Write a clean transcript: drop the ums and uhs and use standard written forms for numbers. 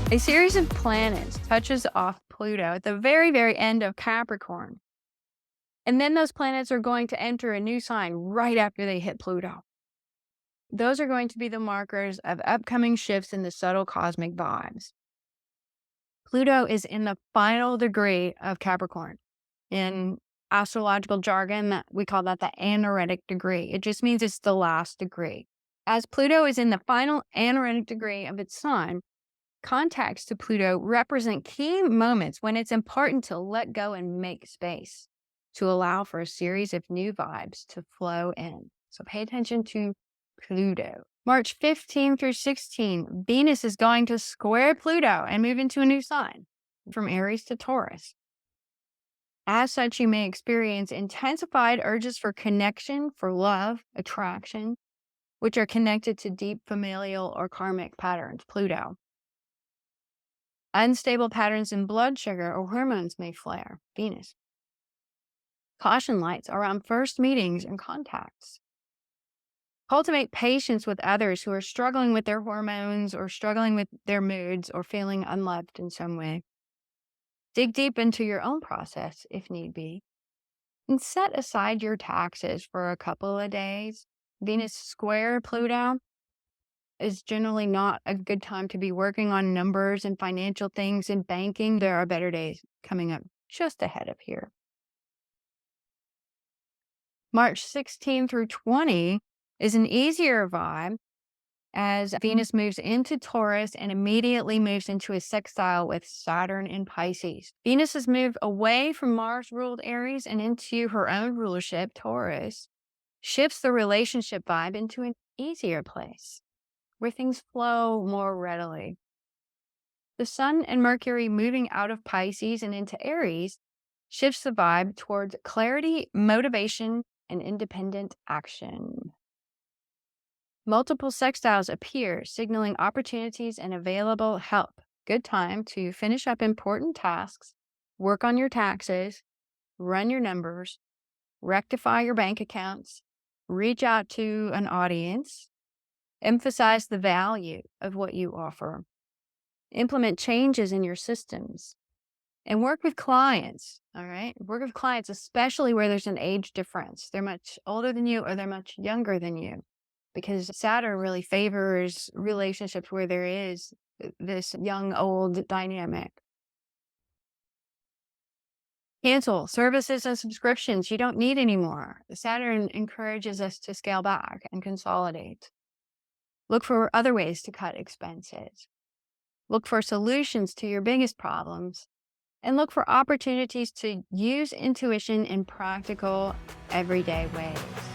A series of planets touches off Pluto at the very, very end of Capricorn. And then those planets are going to enter a new sign right after they hit Pluto. Those are going to be the markers of upcoming shifts in the subtle cosmic vibes. Pluto is in the final degree of Capricorn. In astrological jargon, we call that the anaretic degree. It just means it's the last degree. As Pluto is in the final anaretic degree of its sign, contacts to Pluto represent key moments when it's important to let go and make space to allow for a series of new vibes to flow in. So pay attention to Pluto. March 15 through 16, Venus is going to square Pluto and move into a new sign from Aries to Taurus. As such, you may experience intensified urges for connection, for love, attraction, which are connected to deep familial or karmic patterns, Pluto. Unstable patterns in blood sugar or hormones may flare, Venus. Caution lights around first meetings and contacts. Cultivate patience with others who are struggling with their hormones or struggling with their moods or feeling unloved in some way. Dig deep into your own process if need be. And set aside your taxes for a couple of days. Venus square Pluto is generally not a good time to be working on numbers and financial things in banking. There are better days coming up just ahead of here. March 16 through 20 is an easier vibe as Venus moves into Taurus and immediately moves into a sextile with Saturn in Pisces. Venus has moved away from Mars-ruled Aries and into her own rulership, Taurus, shifts the relationship vibe into an easier place where things flow more readily. The Sun and Mercury moving out of Pisces and into Aries shifts the vibe towards clarity, motivation, and independent action. Multiple sextiles appear, signaling opportunities and available help. Good time to finish up important tasks, work on your taxes, run your numbers, rectify your bank accounts, reach out to an audience, emphasize the value of what you offer, implement changes in your systems, and work with clients, all right? Work with clients, especially where there's an age difference. They're much older than you or they're much younger than you, because Saturn really favors relationships where there is this young-old dynamic. Cancel services and subscriptions you don't need anymore. Saturn encourages us to scale back and consolidate. Look for other ways to cut expenses. Look for solutions to your biggest problems. And look for opportunities to use intuition in practical, everyday ways.